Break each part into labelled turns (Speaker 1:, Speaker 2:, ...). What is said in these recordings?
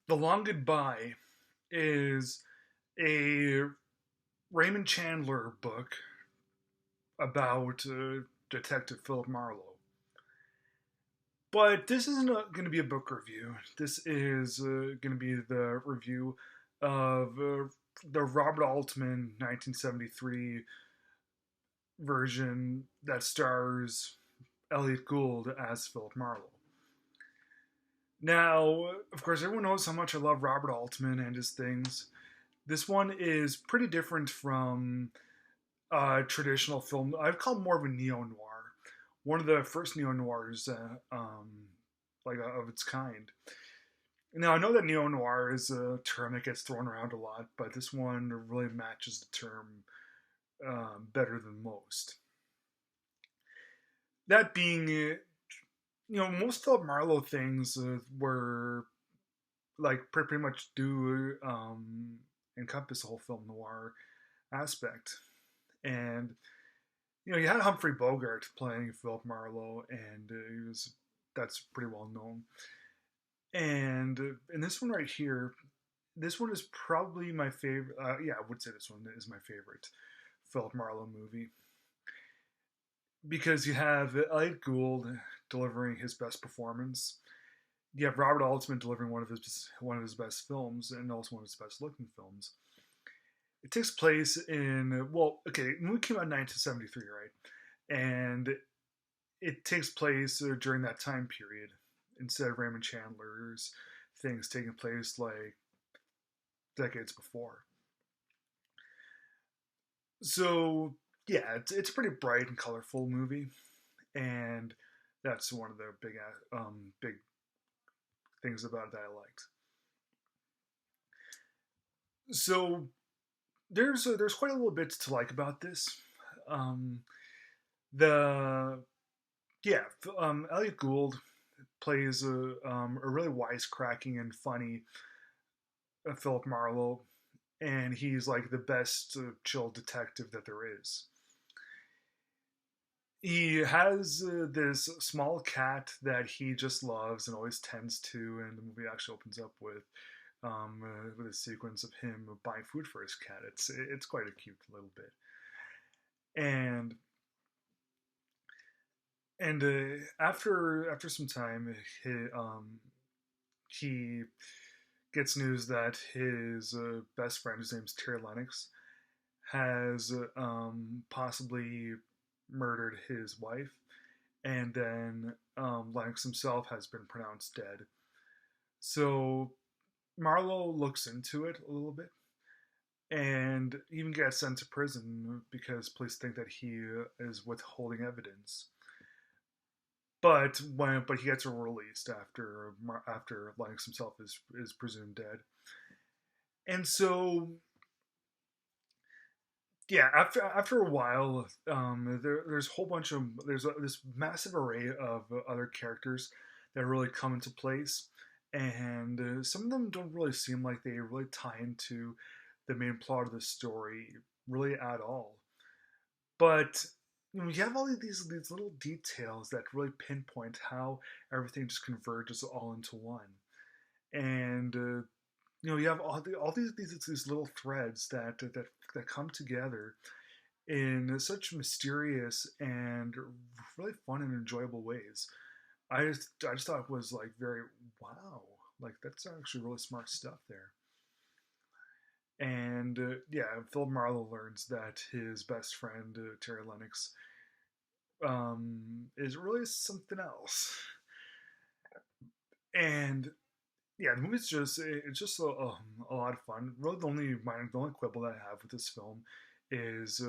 Speaker 1: The Long Goodbye is a Raymond Chandler book about Detective Philip Marlowe. But this isn't going to be a book review. This is going to be the review of the Robert Altman 1973 version that stars Elliot Gould as Philip Marlowe. Now, of course, everyone knows how much I love Robert Altman and his things. This one is pretty different from traditional film. I've called more of a neo-noir. One of the first neo-noirs, of its kind. Now, I know that neo-noir is a term that gets thrown around a lot, but this one really matches the term better than most. That being, most Philip Marlowe things were pretty much do encompass the whole film noir aspect. And you had Humphrey Bogart playing Philip Marlowe, and that's pretty well known. And in this one right here, this one is probably my favorite. Yeah, I would say this one is my favorite Philip Marlowe movie because you have Elliot Gould delivering his best performance. You have Robert Altman delivering one of his best films and also one of his best looking films. It takes place in the movie came out in 1973, right? And it takes place during that time period instead of Raymond Chandler's things taking place like decades before. So yeah, it's a pretty bright and colorful movie, and that's one of the big things about it that I liked. So there's quite a little bit to like about this. Um, the yeah, Elliot Gould plays a really wisecracking and funny Philip Marlowe, and he's like the best chill detective that there is. He has this small cat that he just loves and always tends to, and the movie actually opens up with a sequence of him buying food for his cat. It's quite a cute little bit, and after some time, he gets news that his best friend, whose name's Terry Lennox, has possibly murdered his wife, and then Lennox himself has been pronounced dead. So Marlowe looks into it a little bit and even gets sent to prison because police think that he is withholding evidence. But he gets released after Lennox himself is presumed dead. And so yeah, after a while, there's a whole bunch of this massive array of other characters that really come into place, and some of them don't really seem like they really tie into the main plot of the story really at all. But you have all of these little details that really pinpoint how everything just converges all into one, and you have all these little threads that come together in such mysterious and really fun and enjoyable ways. I just thought it was like very wow, like that's actually really smart stuff there. And yeah, Philip Marlowe learns that his best friend Terry Lennox is really something else. And yeah, the movie's just a lot of fun. Really, the only quibble that I have with this film is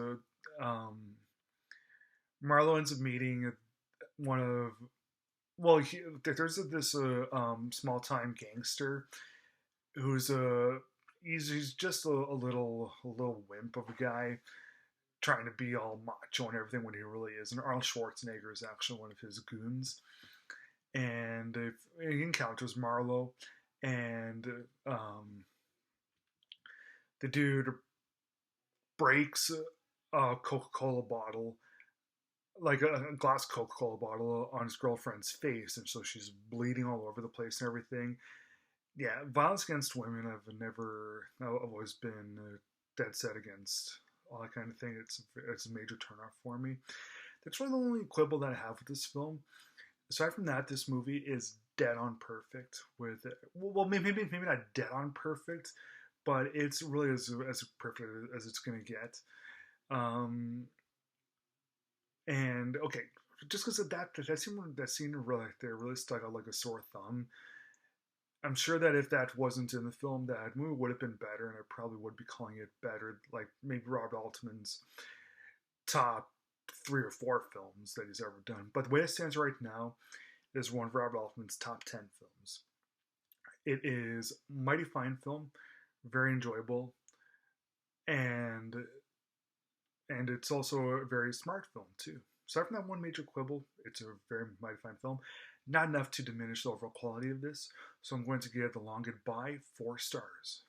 Speaker 1: Marlowe ends up meeting one of there's this small time gangster who's he's just a little wimp of a guy trying to be all macho and everything when he really is. And Arnold Schwarzenegger is actually one of his goons, and he encounters Marlowe, and the dude breaks a Coca-Cola bottle, like a glass Coca-Cola bottle, on his girlfriend's face, and so she's bleeding all over the place and everything. Yeah, violence against women, I've always been dead set against all that kind of thing. It's a major turnoff for me. That's really the only quibble that I have with this film. Aside from that, this movie is dead on perfect. With well, maybe not dead on perfect, but it's really as perfect as it's gonna get. Um, and okay, just because of that scene really there really stuck out like a sore thumb. I'm sure that if that wasn't in the film, that movie would have been better, and I probably would be calling it better, like maybe Robert Altman's top 3 or 4 films that he's ever done. But the way it stands right now, it is one of Robert Altman's top 10 films. It is a mighty fine film, very enjoyable, and it's also a very smart film too. Aside from that one major quibble, it's a very mighty fine film. Not enough to diminish the overall quality of this, so I'm going to give The Long Goodbye 4 stars.